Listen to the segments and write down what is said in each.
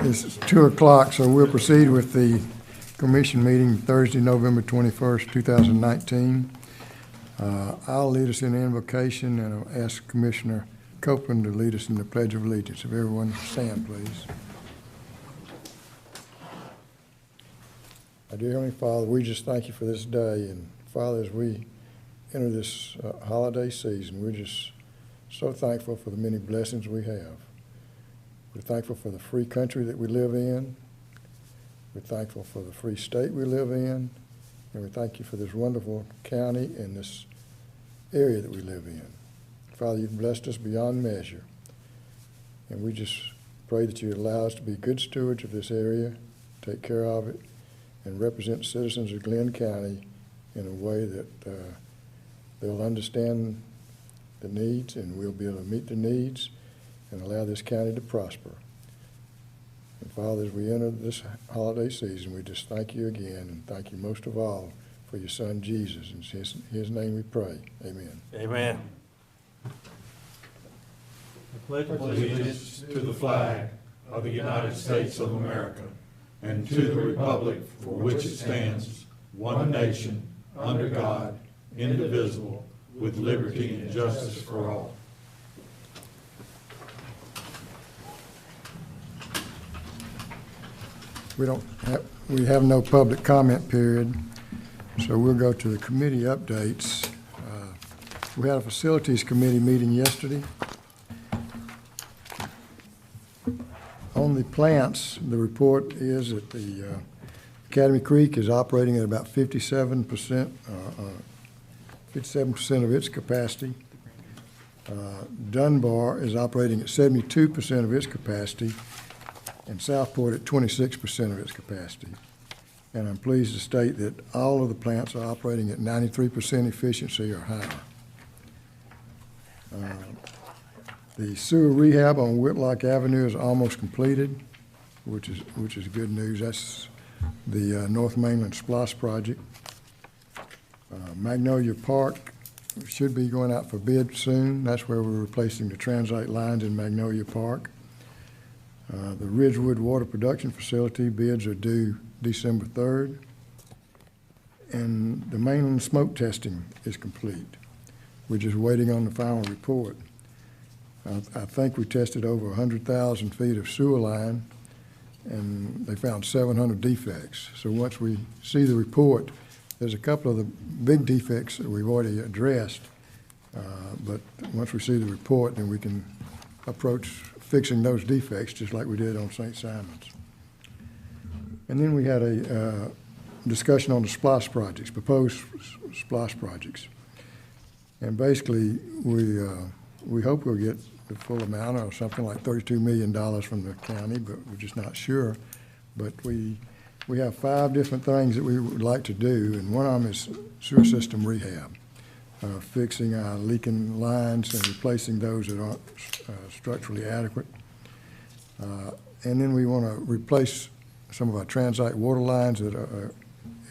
It's 2 o'clock, so we'll proceed with the commission meeting Thursday, November 21st, 2019. I'll lead us in the invocation, and I'll ask Commissioner Copeland to lead us in the Pledge of Allegiance. If everyone stand, please. Our dear Heavenly Father, we just thank you for this day. And Father, as we enter this holiday season, we're just so thankful for the many blessings we have. We're thankful for the free country that we live in. We're thankful for the free state we live in. And we thank you for this wonderful county and this area that we live in. Father, you've blessed us beyond measure. And we just pray that you allow us to be good stewards of this area, take care of it, and represent citizens of Glynn County in a way that they'll understand the needs, and we'll be able to meet the needs and allow this county to prosper. And Father, as we enter this holiday season, we just thank you again, and thank you most of all for your Son, Jesus. In his name we pray. Amen. Amen. I pledge allegiance to the flag of the United States of America and to the republic for which it stands, one nation, under God, indivisible, with liberty and justice for all. We have no public comment period, so we'll go to the committee updates. We had a facilities committee meeting yesterday. On the plants, the report is that the Academy Creek is operating at about 57% of its capacity. Dunbar is operating at 72% of its capacity, and Southport at 26% of its capacity. And I'm pleased to state that all of the plants are operating at 93% efficiency or higher. The sewer rehab on Whitlock Avenue is almost completed, which is good news. That's the North Mainland SPLOST project. Magnolia Park should be going out for bid soon. That's where we're replacing the transite lines in Magnolia Park. The Ridgewood Water Production Facility bids are due December 3rd. And the mainland smoke testing is complete. We're just waiting on the final report. I think we tested over 100,000 feet of sewer line, and they found 700 defects. So once we see the report, there's a couple of the big defects that we've already addressed, but once we see the report, then we can approach fixing those defects just like we did on St. Simon's. And then we had a discussion on the SPLOST projects, proposed SPLOST projects. And basically, we hope we'll get the full amount, or something like $32 million from the county, but we're just not sure. But we have 5 different things that we would like to do, and one of them is sewer system rehab, fixing our leaking lines and replacing those that aren't structurally adequate. And then we want to replace some of our transite water lines that are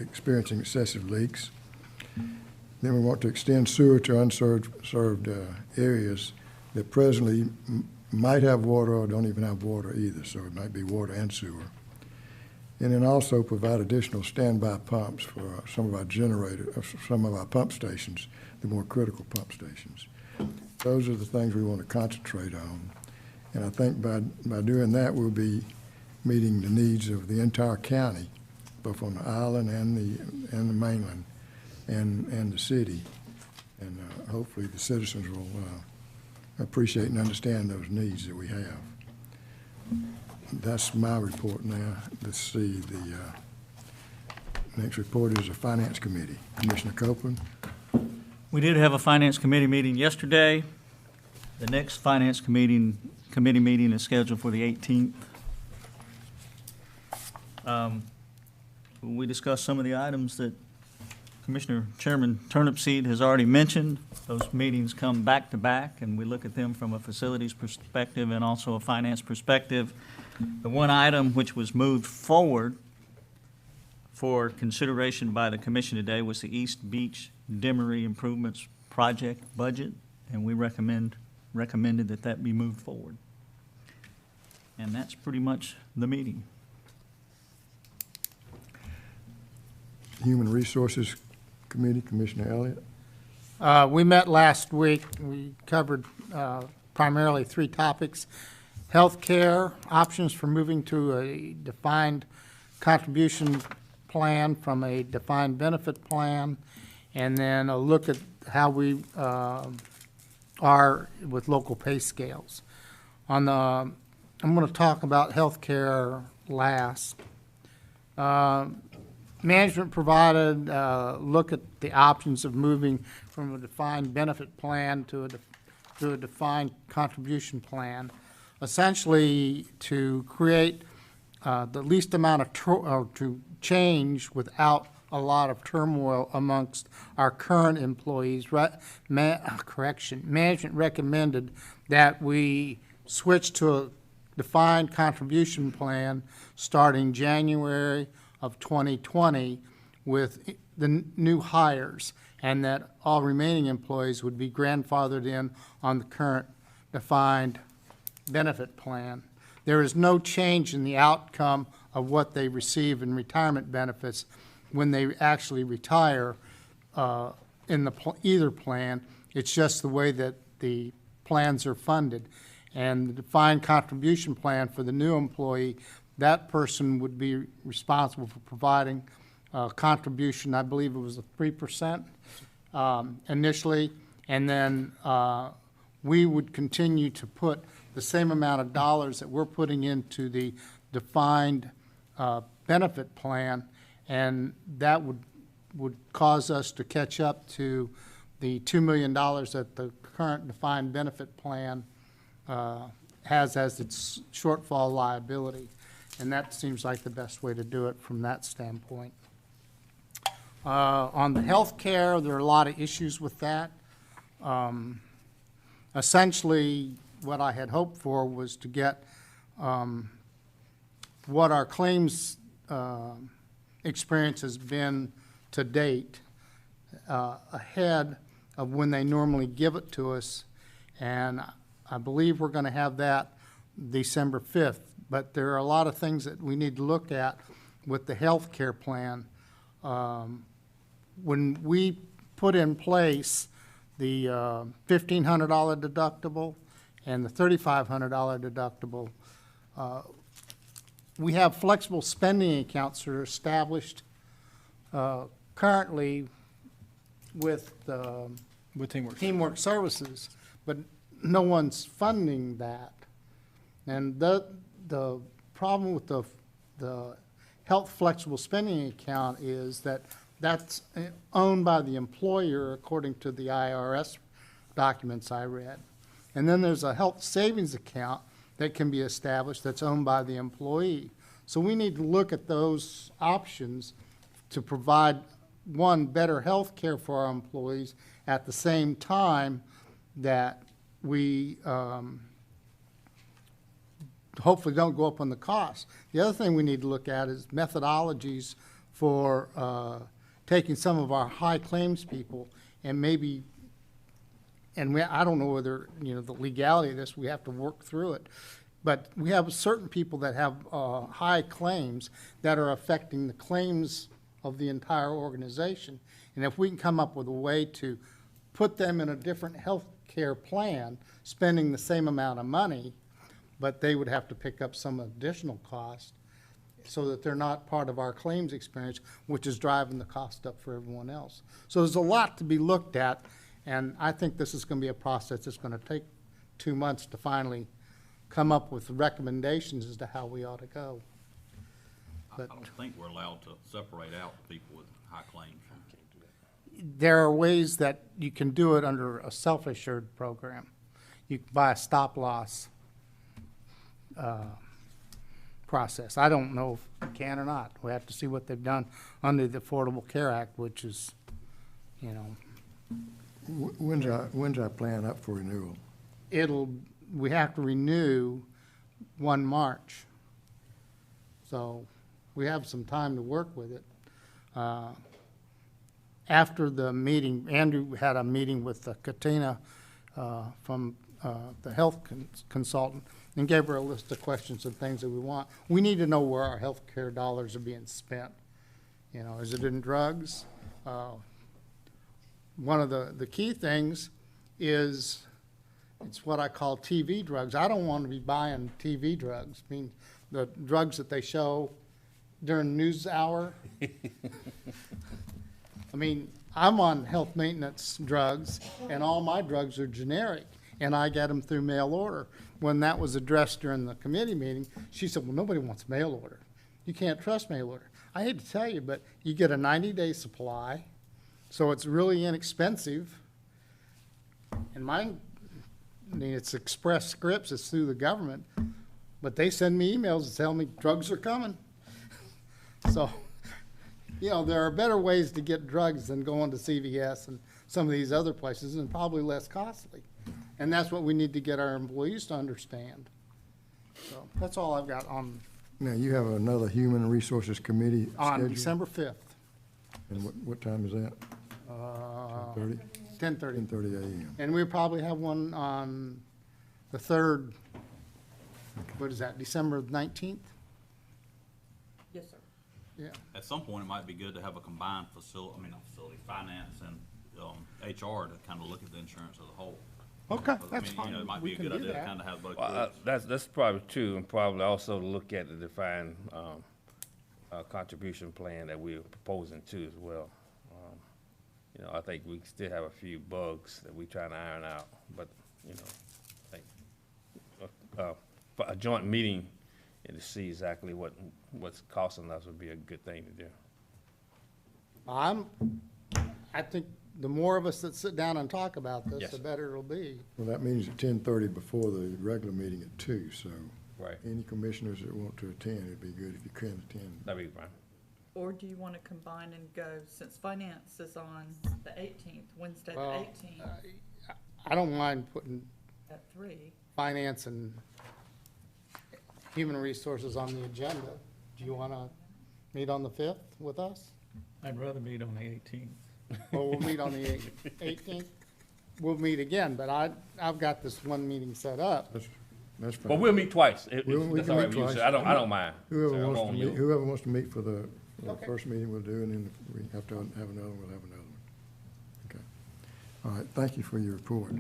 experiencing excessive leaks. Then we want to extend sewer to unserved areas that presently might have water or don't even have water either, so it might be water and sewer. And then also provide additional standby pumps for some of our some of our pump stations, the more critical pump stations. Those are the things we want to concentrate on. And I think by doing that, we'll be meeting the needs of the entire county, both on the island and the mainland and the city. And hopefully the citizens will appreciate and understand those needs that we have. That's my report now. Let's see, the next report is the Finance Committee. Commissioner Copeland. We did have a Finance Committee meeting yesterday. The next Finance Committee meeting is scheduled for the 18th. We discussed some of the items that Commissioner Chairman Turnipseed has already mentioned. Those meetings come back to back, and we look at them from a facilities perspective and also a finance perspective. The one item which was moved forward for consideration by the commission today was the East Beach Dimmery Improvements Project budget, and we recommended that be moved forward. And that's pretty much the meeting. Human Resources Committee, Commissioner Elliott. We met last week. We covered primarily 3 topics: healthcare, options for moving to a defined contribution plan from a defined benefit plan, and then a look at how we are with local pay scales. I'm going to talk about healthcare last. Management provided a look at the options of moving from a defined benefit plan to a defined contribution plan, essentially to create the least amount of to change without a lot of turmoil amongst our current employees. Management recommended that we switch to a defined contribution plan starting January of 2020 with the new hires, and that all remaining employees would be grandfathered in on the current defined benefit plan. There is no change in the outcome of what they receive in retirement benefits when they actually retire in either plan. It's just the way that the plans are funded. And the defined contribution plan for the new employee, that person would be responsible for providing a contribution. I believe it was a 3% initially, and then we would continue to put the same amount of dollars that we're putting into the defined benefit plan, and that would cause us to catch up to the $2 million that the current defined benefit plan has as its shortfall liability. And that seems like the best way to do it from that standpoint. On the health care, there are a lot of issues with that. Essentially, what I had hoped for was to get what our claims experience has been to date ahead of when they normally give it to us. And I believe we're going to have that December 5th. But there are a lot of things that we need to look at with the health care plan. When we put in place the $1,500 deductible and the $3,500 deductible, we have flexible spending accounts that are established currently with Teamwork Services, but no one's funding that. And the problem with the health flexible spending account is that that's owned by the employer according to the IRS documents I read. And then there's a health savings account that can be established that's owned by the employee. So we need to look at those options to provide, one, better health care for our employees at the same time that we hopefully don't go up on the cost. The other thing we need to look at is methodologies for taking some of our high claims people and maybe, and I don't know whether, the legality of this, we have to work through it, but we have certain people that have high claims that are affecting the claims of the entire organization. And if we can come up with a way to put them in a different health care plan, spending the same amount of money, but they would have to pick up some additional cost so that they're not part of our claims experience, which is driving the cost up for everyone else. So there's a lot to be looked at, and I think this is going to be a process that's going to take 2 months to finally come up with recommendations as to how we ought to go. I don't think we're allowed to separate out people with high claims. There are ways that you can do it under a self-assured program. You can buy a stop-loss process. I don't know if we can or not. We have to see what they've done under the Affordable Care Act, which is, When's our plan up for renewal? we have to renew 1 March. So we have some time to work with it. After the meeting, Andrew had a meeting with Katina from the health consultant, and gave her a list of questions and things that we want. We need to know where our healthcare dollars are being spent. You know, is it in drugs? One of the key things is, it's what I call TV drugs. I don't want to be buying TV drugs. I mean, the drugs that they show during news hour. I mean, I'm on health maintenance drugs, and all my drugs are generic, and I get them through mail order. When that was addressed during the committee meeting, she said, well, nobody wants mail order. You can't trust mail order. I hate to tell you, but you get a 90-day supply, so it's really inexpensive. And mine, I mean, it's Express Scripts, it's through the government, but they send me emails and tell me drugs are coming. So, you know, there are better ways to get drugs than going to CVS and some of these other places, and probably less costly. And that's what we need to get our employees to understand. So that's all I've got on Now, you have another Human Resources Committee scheduled? December 5th, And what time is that? 30? 10:30. 10:30 a.m. And we'll probably have one on the 3rd, what is that, December 19th? Yes, sir. Yeah. At some point, it might be good to have a combined finance and, HR to kind of look at the insurance as a whole. Okay, I that's mean, fine. It might We be a can good do idea to that. kind of have both Well, groups. that's probably true, and probably also to look at the defined contribution plan that we're proposing too as well. You know, I think we still have a few bugs that we're trying to iron out, but, you know, I think for a joint meeting and to see exactly what's costing us would be a good thing to do. I think the more of us that sit down and talk about this, Yes, the sir. better it'll be. Well, that means at 10:30 before the regular meeting at 2, so Right. any commissioners that want to attend, it'd be good if you can attend. That'd be fine. Or do you want to combine and go, since finance is on the 18th, Wednesday the Well, 18th I don't mind putting at 3? finance and human resources on the agenda. Do you want to meet on the 5th with us? I'd rather meet on the 18th. Or we'll meet on the 18th? We'll meet again, but I've got this one meeting set up. That's fine. But we'll meet twice. We That's can all right meet with you, twice. sir. I don't mind. Sir, Whoever I'm wants to on meet, yours. whoever wants to meet for the Okay. first meeting, we'll do, and then if we have to have another one, we'll have another one. Okay. All right, thank you for your report.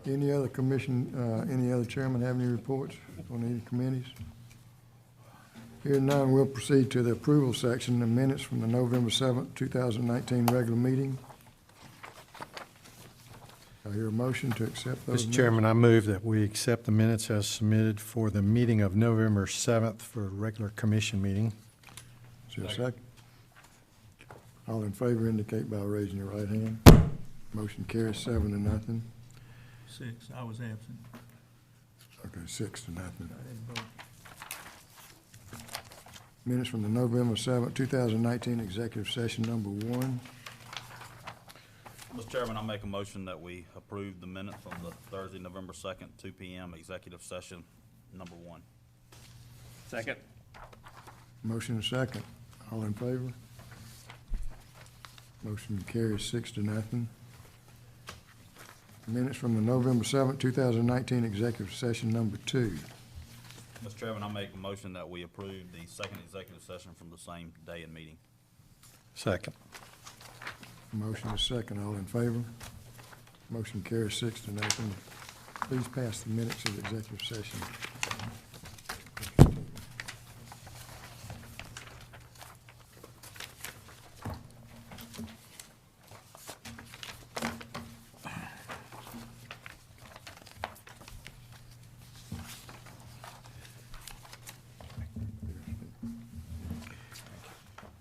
Any other commission, any other chairman have any reports on any committees? Hearing none, we'll proceed to the approval section, the minutes from the November 7th, 2019 regular meeting. I hear a motion to accept those Mr. minutes. Chairman, I move that we accept the minutes as submitted for the meeting of November 7th for a regular commission meeting. Is there a second? All in favor indicate by raising your right hand. Motion carries 7-0. 6, I was absent. Okay, 6-0. I didn't vote. Minutes from the November 7th, 2019 executive session number 1. Mr. Chairman, I make a motion that we approve the minutes from the Thursday, November 2nd, 2 p.m. executive session number 1. Second. Motion and second. All in favor? Motion carries 6-0. Minutes from the November 7th, 2019 executive session number 2. Mr. Chairman, I make a motion that we approve the second executive session from the same day and meeting. Second. Motion is second. All in favor? Motion carries 6-0. Please pass the minutes of the executive session.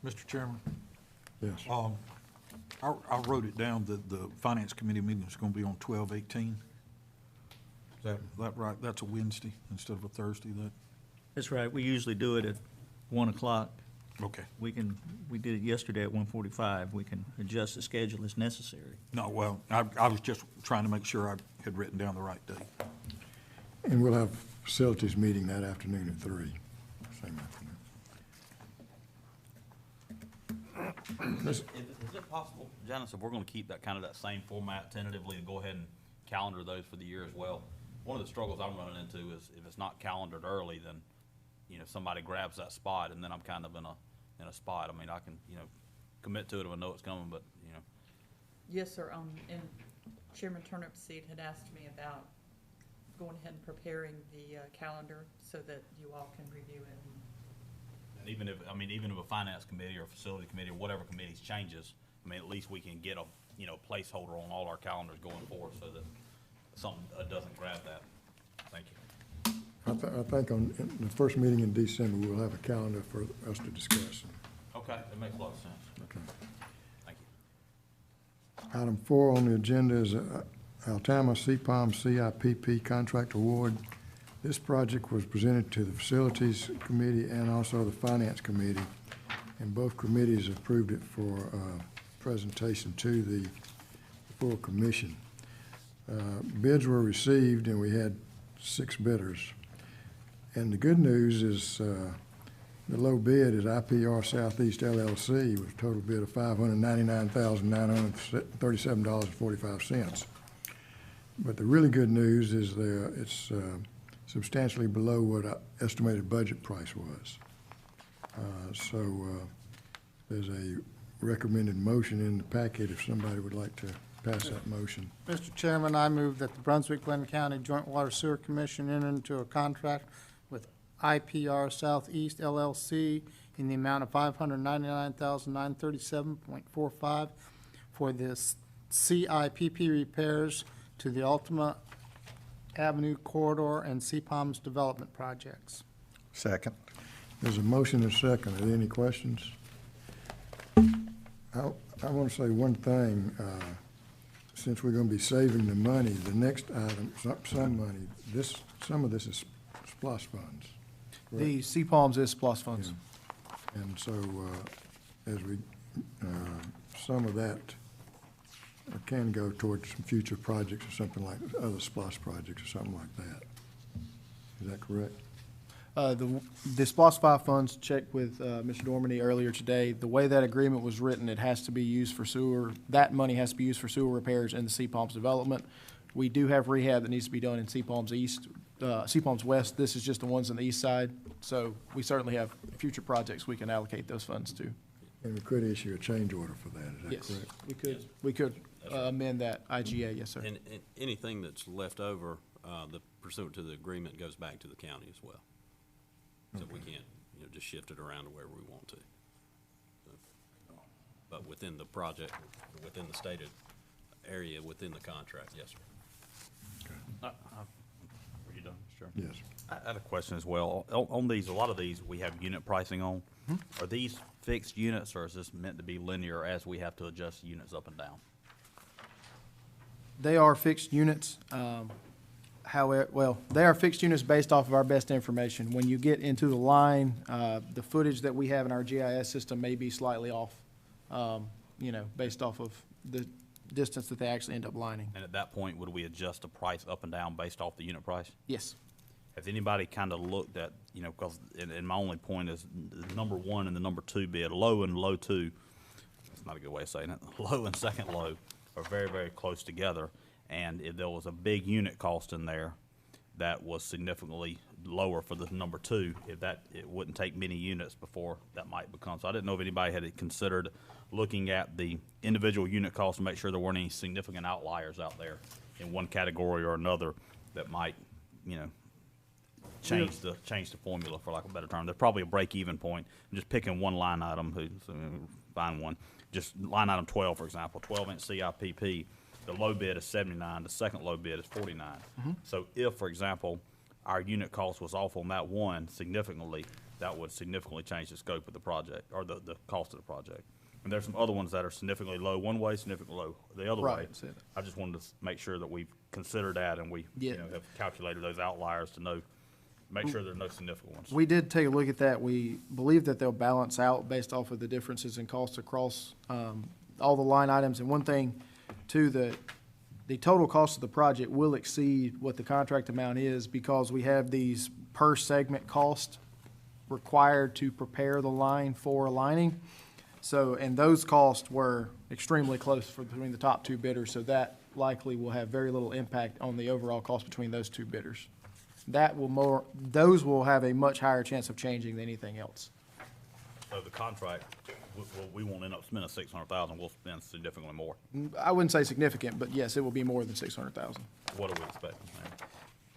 Mr. Chairman, Yes. I wrote it down that the Finance Committee meeting is going to be on 12/18. Is that right? That's a Wednesday instead of a Thursday, That's right, we usually do it at 1 o'clock. okay. We did it yesterday at 1:45. We can adjust the schedule as necessary. No, well, I was just trying to make sure I had written down the right date. And we'll have facilities meeting that afternoon at 3. Same afternoon. Is it possible, Janice, if we're gonna keep that kind of that same format tentatively and go ahead and calendar those for the year as well? one of the struggles I'm running into is if it's not calendared early, then, somebody grabs that spot, and then I'm kind of in a spot. I mean, I can, commit to it if I know it's coming, but, Yes, sir, and Chairman Turnipseed had asked me about going ahead and preparing the calendar so that you all can review it. and even if a finance committee or facility committee or whatever committees changes, I mean, at least we can get a, placeholder on all our calendars going forward so that something doesn't grab that. Thank you. I think in the first meeting in December, we'll have a calendar for us to discuss. Okay, that makes a lot of sense. Okay. Thank you. Item 4 on the agenda is Alabama CPOM CIPP contract award. This project was presented to the Facilities Committee and also the Finance Committee, and both committees approved it for presentation to the full commission. Bids were received, and we had 6 bidders. And the good news is the low bid is IPR Southeast LLC with a total bid of $599,937.45. But the really good news is it's substantially below what our estimated budget price was. There's a recommended motion in the packet if somebody would like to pass that motion. Mr. Chairman, I move that the Brunswick-Glynn County Joint Water Sewer Commission enter into a contract with IPR Southeast LLC in the amount of $599,937.45 for this CIPP repairs to the Ultima Avenue Corridor and CPOM's development projects. Second. There's a motion and a second. Are there any questions? I want to say one thing. Since we're going to be saving the money, the next item, some money, some of this is SPLOST funds. The CPOMS is SPLOST funds. Yeah. And so, some of that can go towards some future projects or something like other SPLOST projects or something like that. Is that correct? The SPLOST 5 funds, checked with Mr. Dormady earlier today. The way that agreement was written, it has to be used for sewer, that money has to be used for sewer repairs in the CPOMS development. We do have rehab that needs to be done in CPOMS East, CPOMS West. This is just the ones on the east side. So we certainly have future projects we can allocate those funds to. And we could issue a change order for that, is that Yes, correct? we could amend that IGA, yes, sir. And anything that's left over, the pursuant to the agreement goes back to the county as well. So we can't, just shift it around to wherever we want to. So, but within the project, within the stated area, within the contract, yes, sir. Are you done, Mr. Chairman? Yes. I had a question as well. On these, a lot of these, we have unit pricing on. Are these fixed units, or is this meant to be linear as we have to adjust units up and down? They are fixed units. They are fixed units based off of our best information. When you get into the line, the footage that we have in our GIS system may be slightly off, based off of the distance that they actually end up lining. And at that point, would we adjust the price up and down based off the unit price? Yes. Has anybody kind of looked at, because, and my only point is the number 1 and the number 2 bid, low and low 2, that's not a good way of saying it, low and second low are very, very close together. And if there was a big unit cost in there that was significantly lower for the number 2, it wouldn't take many units before that might become. So I didn't know if anybody had considered looking at the individual unit cost to make sure there weren't any significant outliers out there in one category or another that might, change the formula, for lack of a better term. There's probably a break-even point. I'm just picking one line item, find one. Just line item 12, for example, 12-inch CIPP. The low bid is 79, the second low bid is 49. So if, for example, our unit cost was off on that one significantly, that would significantly change the scope of the project, or the cost of the project. And there's some other ones that are significantly low one way, significantly low the other way. Right. I just wanted to make sure that we've considered that and we Yeah. have calculated those outliers to make sure there are no significant ones. We did take a look at that. We believe that they'll balance out based off of the differences in costs across all the line items. And one thing, too, the total cost of the project will exceed what the contract amount is because we have these per segment costs required to prepare the line for lining. So, and those costs were extremely close between the top 2 bidders. So that likely will have very little impact on the overall cost between those two bidders. Those will have a much higher chance of changing than anything else. So the contract, we won't end up spending 600,000, we'll spend significantly more. I wouldn't say significant, but yes, it will be more than 600,000. What are we expecting?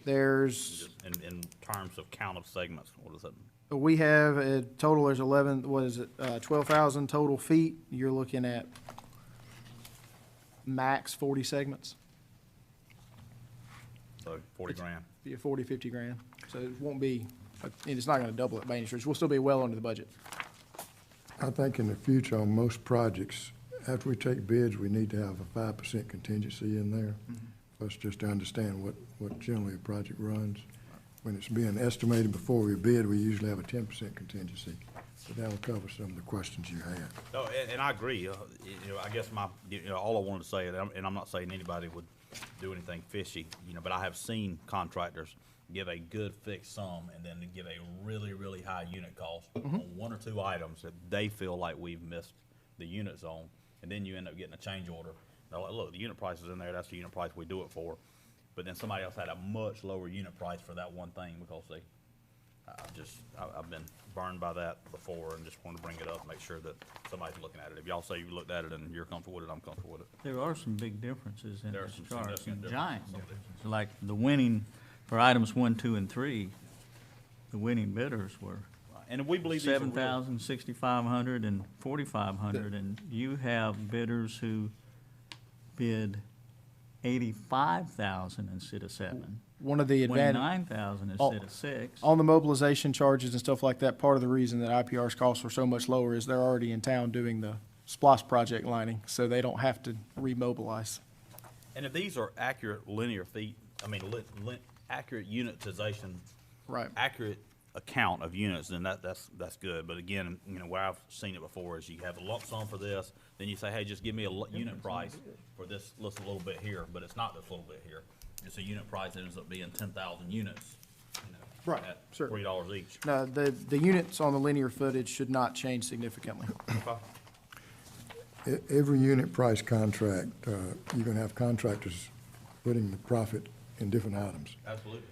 There's, Just in terms of count of segments, what does that mean? we have a total, there's 12,000 total feet. You're looking at max 40 segments. So 40 grand. Be 40, 50 grand. So it won't be, and it's not gonna double it by any stretch. We'll still be well under the budget. I think in the future, on most projects, after we take bids, we need to have a 5% contingency in there. For us just to understand what generally a project runs. When it's being estimated before we bid, we usually have a 10% contingency. So that'll cover some of the questions you had. No, and I agree, I guess all I wanted to say, and I'm not saying anybody would do anything fishy, but I have seen contractors give a good fixed sum and then give a really, really high unit cost on one or two items that they feel like we've missed the units on, and then you end up getting a change order. They're like, look, the unit price is in there, that's the unit price we do it for, but then somebody else had a much lower unit price for that one thing because I've been burned by that before and just want to bring it up and make sure that somebody's looking at it. If y'all say you looked at it and you're comfortable with it, I'm comfortable with it. There are some big differences in There are this some chart, significant some differences. giant differences. Like the winning, for items 1, 2, and 3, the winning bidders were And we believe these are real. 7,000, 6,500, and 4,500, and you have bidders who bid 85,000 instead of 7, One of the advantages, 29,000 Oh. instead of 6. on the mobilization charges and stuff like that, part of the reason that IPR's costs were so much lower is they're already in town doing the SPOS project lining, so they don't have to remobilize. And if these are accurate linear feet, accurate unitization, Right. accurate account of units, then that's good. But again, where I've seen it before is you have a lump sum for this, then you say, hey, just give me a unit price for this little bit here, but it's not this little bit here. It's a unit price that ends up being 10,000 units, Right, at sure. $3 each. No, the units on the linear footage should not change significantly. Every unit price contract, you're gonna have contractors putting the profit in different items. Absolutely.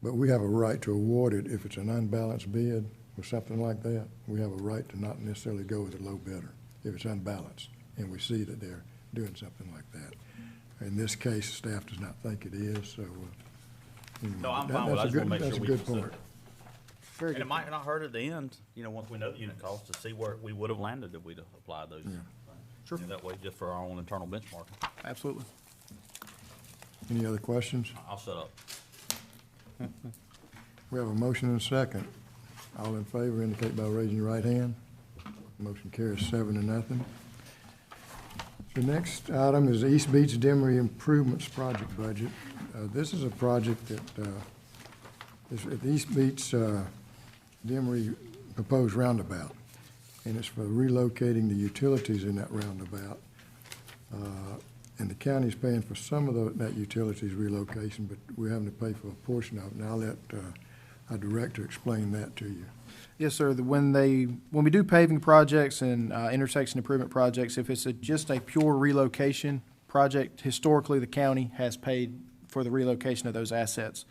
But we have a right to award it if it's an unbalanced bid or something like that. We have a right to not necessarily go with a low bidder if it's unbalanced, and we see that they're doing something like that. In this case, staff does not think it is, so. No, I'm fine with it. I just want to make sure we That's a good consider point. it. Very And it good. might not hurt at the end, once we know the unit cost, to see where we would have landed if we'd have applied those. Sure. That way, just for our own internal benchmarking. Absolutely. Any other questions? I'll shut up. We have a motion and a second. All in favor indicate by raising your right hand. Motion carries 7-0. The next item is the East Beach Demery Improvements Project budget. This is a project that is at the East Beach Demery proposed roundabout, and it's for relocating the utilities in that roundabout. And the county's paying for some of that utilities relocation, but we're having to pay for a portion of it. And I'll let our director explain that to you. Yes, sir. When we do paving projects and intersection improvement projects, if it's just a pure relocation project, historically, the county has paid for the relocation of those assets.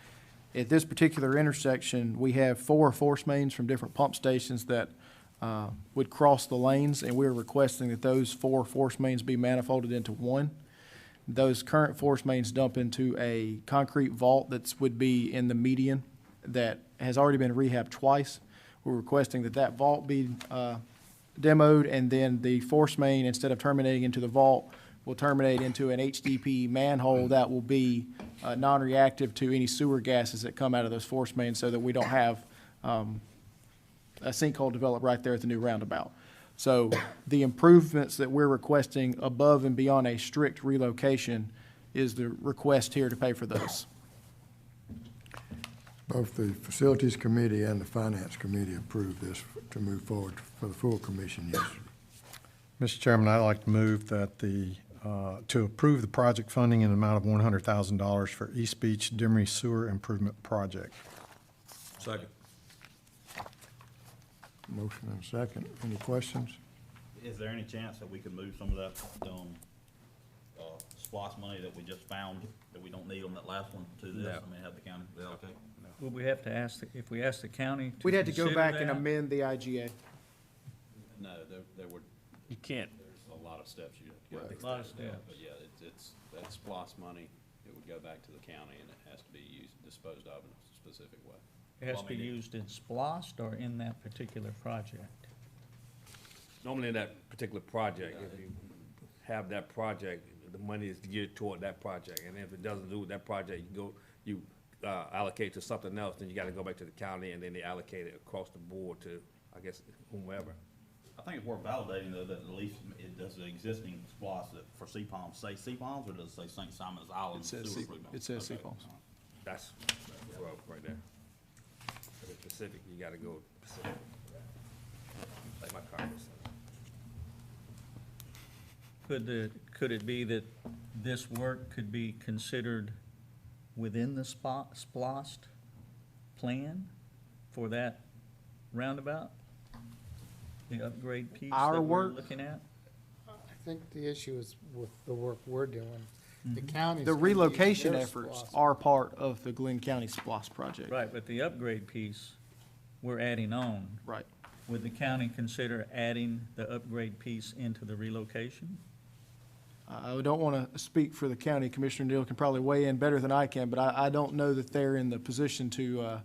At this particular intersection, we have 4 force mains from different pump stations that would cross the lanes, and we're requesting that those 4 force mains be manifolded into one. Those current force mains dump into a concrete vault would be in the median that has already been rehabbed twice. We're requesting that vault be demoed, and then the force main, instead of terminating into the vault, will terminate into an HDP manhole that will be non-reactive to any sewer gases that come out of those force mains, so that we don't have a sinkhole develop right there at the new roundabout. So the improvements that we're requesting above and beyond a strict relocation is the request here to pay for those. Both the Facilities Committee and the Finance Committee approved this to move forward for the full commission yesterday. Mr. Chairman, I'd like to move that to approve the project funding in the amount of $100,000 for East Beach Demery Sewer Improvement Project. Second. Motion and a second. Any questions? Is there any chance that we could move some of that, SPOS money that we just found, that we don't need on that last one to this? No. I mean, have the county allocate? Would we have to ask, if we ask the county to We'd have to go consider back and that? amend the IGA. No, there would, You can't, there's a lot of steps you have to go. A lot of steps. But yeah, it's, that SPOS money, it would go back to the county and it has to be disposed of in a specific way. It has to Well, I be mean, used in SPOSS or in that particular project? normally in that particular project, if you have that project, the money is geared toward that project. And if it doesn't do that project, you allocate to something else, then you gotta go back to the county and then they allocate it across the board to, I guess, whomever. I think it's worth validating, though, that at least it does the existing SPOS that for CPOMS say CPOMS, or does it say St. Simon's Island It says Sewer C- Improvement? it says Okay. CPOMS. That's, well, right there. If it's specific, you gotta go specific. Like my comments. Could it be that this work could be considered within the SPOSS plan for that roundabout? The upgrade piece Our that we're work? looking at? I think the issue is with the work we're doing. The county's. The gonna use relocation their efforts SPOS. are part of the Glynn County SPOS project. Right, but the upgrade piece, we're adding on. Right. Would the county consider adding the upgrade piece into the relocation? I don't want to speak for the county. Commissioner Neal can probably weigh in better than I can, but I don't know that they're in the position to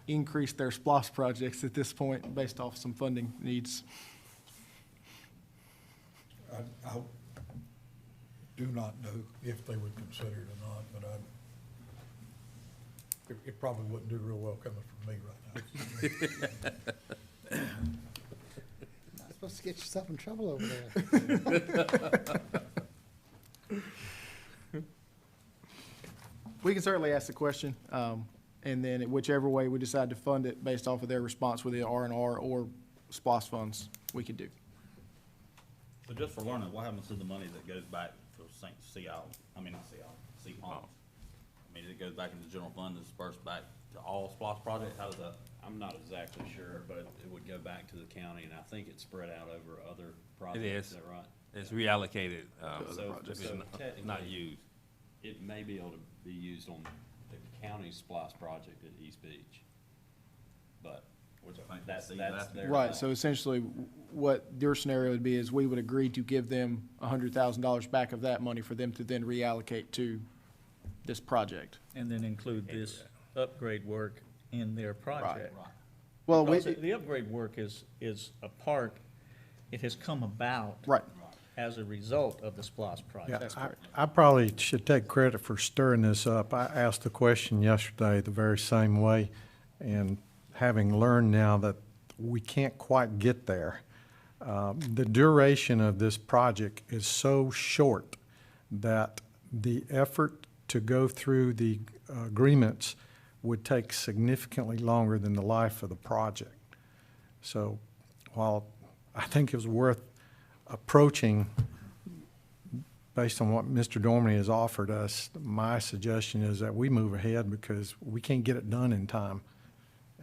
increase their SPOS projects at this point based off some funding needs. I do not know if they would consider it or not, but it probably wouldn't do real well coming from me right now. Not supposed to get yourself in trouble over there. We can certainly ask the question, and then whichever way we decide to fund it based off of their response with the R&R or SPOS funds, we could do. So just for learning, what happens to the money that goes back for St. CPOMS? I mean, it goes back into the general fund and dispersed back to all SPOS projects? How does that? I'm not exactly sure, but it would go back to the county, and I think it's spread out over other projects. is. Is that right? It's reallocated, So if it's not technically, used. it may be able to be used on the county SPOS project at East Beach. But Which I think that's that's their. Right, call. so essentially, what your scenario would be is we would agree to give them $100,000 back of that money for them to then reallocate to this project. And then include this upgrade work in their project? Right. Well, Because the upgrade work is a part, it has come about. right, As a result of the SPOS project. Yeah, I probably should take credit for stirring this up. I asked the question yesterday the very same way, and having learned now that we can't quite get there. The duration of this project is so short that the effort to go through the agreements would take significantly longer than the life of the project. So while I think it was worth approaching based on what Mr. Dormany has offered us, my suggestion is that we move ahead because we can't get it done in time.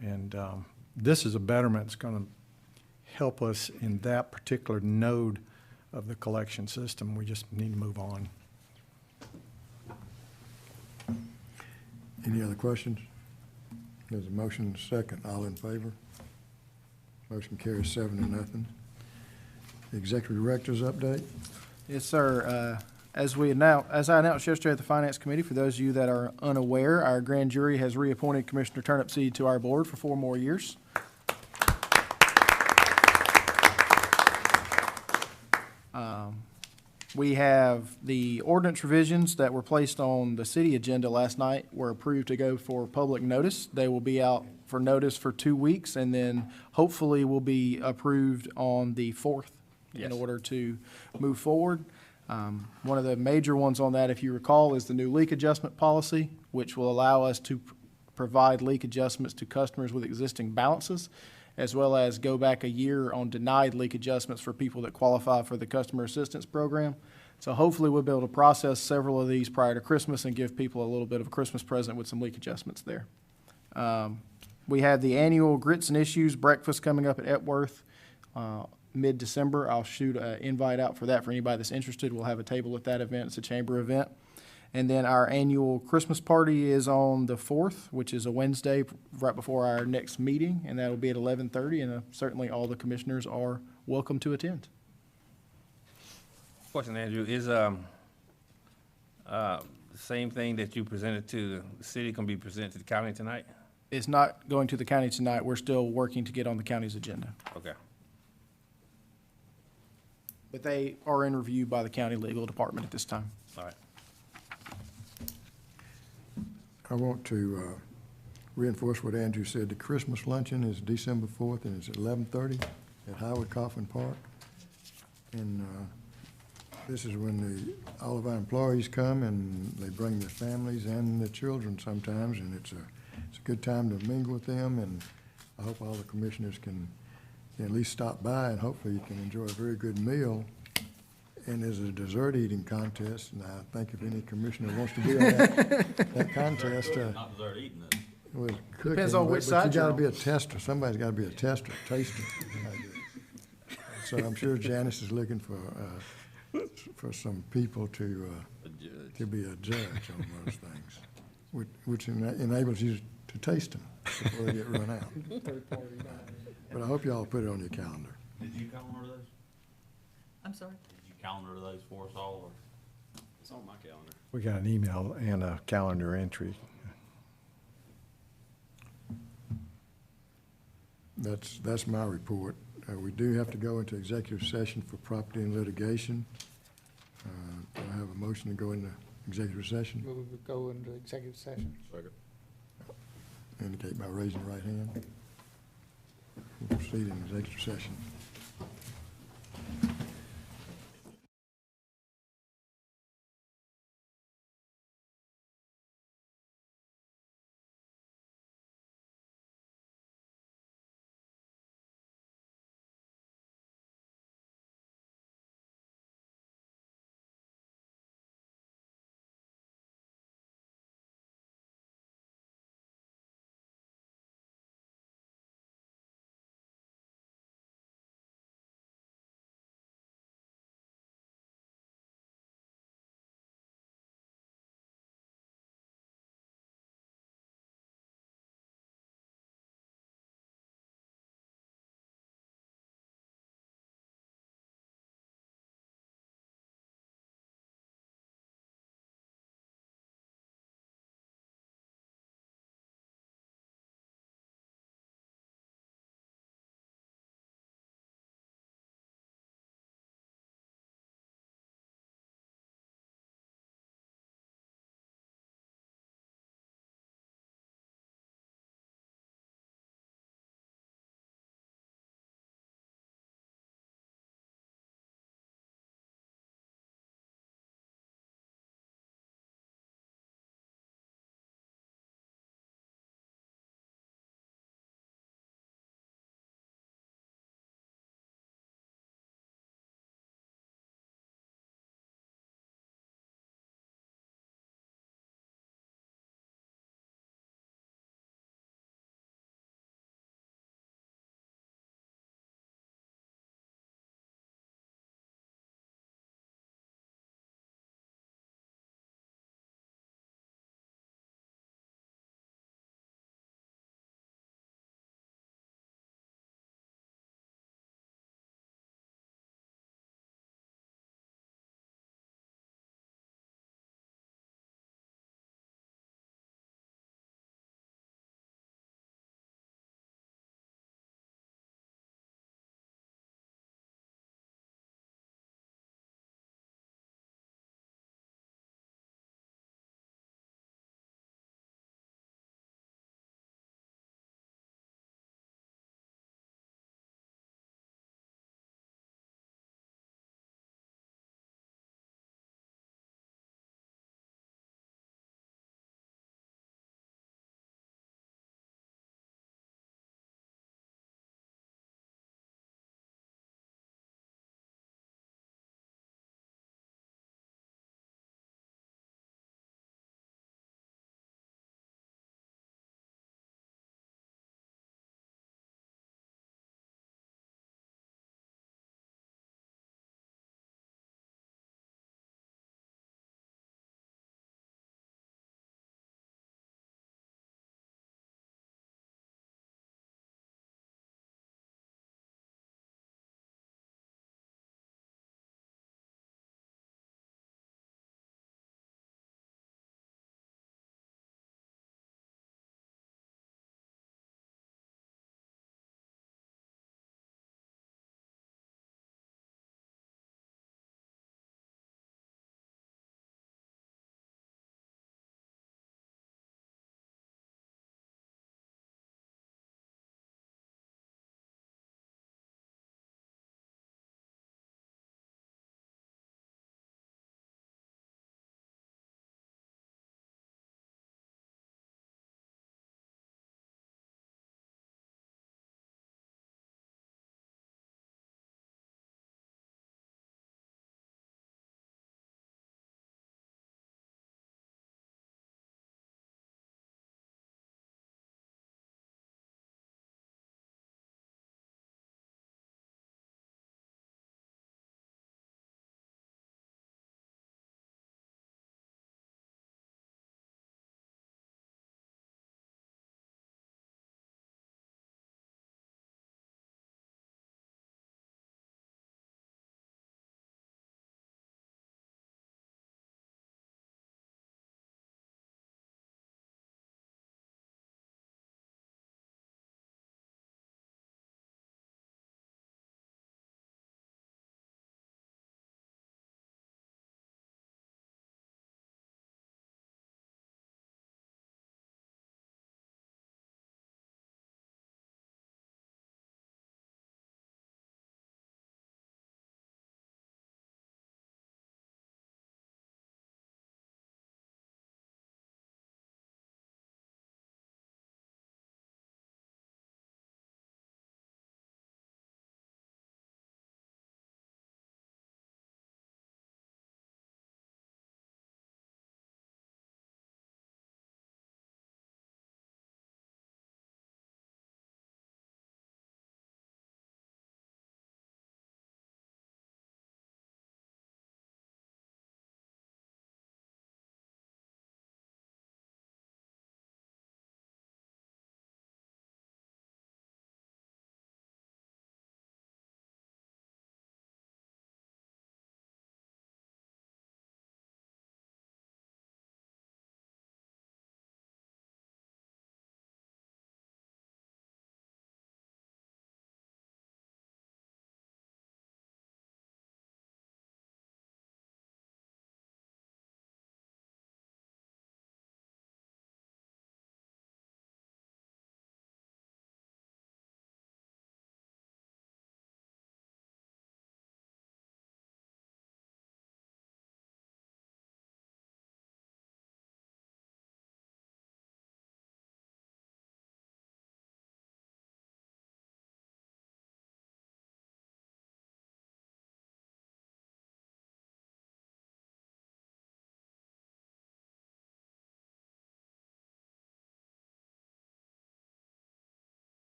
And this is a betterment that's going to help us in that particular node of the collection system. We just need to move on. Any other questions? There's a motion and a second. All in favor? Motion carries 7-0. Executive Director's update. Yes, sir. As I announced yesterday at the Finance Committee, for those of you that are unaware, our grand jury has reappointed Commissioner Turnipseed to our board for 4 more years. We have the ordinance revisions that were placed on the city agenda last night were approved to go for public notice. They will be out for notice for 2 weeks, and then hopefully will be approved on the 4th in order to move forward. One of the major ones on that, if you recall, is the new leak adjustment policy, which will allow us to provide leak adjustments to customers with existing balances, as well as go back a year on denied leak adjustments for people that qualify for the customer assistance program. So hopefully we'll be able to process several of these prior to Christmas and give people a little bit of a Christmas present with some leak adjustments there. We have the annual Grits and Issues breakfast coming up at Epworth mid-December. I'll shoot an invite out for that for anybody that's interested. We'll have a table at that event. It's a chamber event. And then our annual Christmas party is on the 4th, which is a Wednesday, right before our next meeting, and that'll be at 11:30, and certainly all the commissioners are welcome to attend. Question, Andrew, is, the same thing that you presented to the city gonna be presented to the county tonight? It's not going to the county tonight. We're still working to get on the county's agenda. Okay. But they are in review by the county legal department at this time. All right. I want to reinforce what Andrew said. The Christmas luncheon is December 4th, and it's at 11:30 at Howard Coffin Park. And this is when all of our employees come, and they bring their families and their children sometimes, and it's a good time to mingle with them, and I hope all the commissioners can at least stop by, and hopefully you can enjoy a very good meal. And there's a dessert eating contest, and I think if any commissioner wants to be on that contest, Not dessert eating it. with cooking. Depends on which side But you you're gotta on. be a tester, somebody's gotta be a tester, taster. So I'm sure Janice is looking for some people to be a judge on those things, which enables you to taste them before they get run out. But I hope y'all put it on your calendar. Did you calendar those? I'm sorry? Did you calendar those for us all, or? It's on my calendar. We got an email and a calendar entry. That's my report. We do have to go into executive session for property and litigation. Do I have a motion to go into executive session? We would go into executive session. Second. Indicate by raising the right hand. We'll proceed in executive session.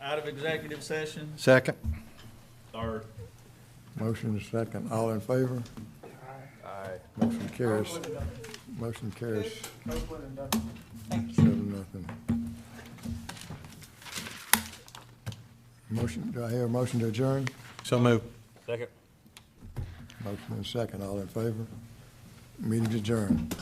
Out of executive session. Second? Third. Motion is second. All in favor? Aye. Motion carries. Motion carries Thank you. 7-0. Motion, do I hear a motion to adjourn? So moved. Second. Motion is second. All in favor? Meeting adjourned.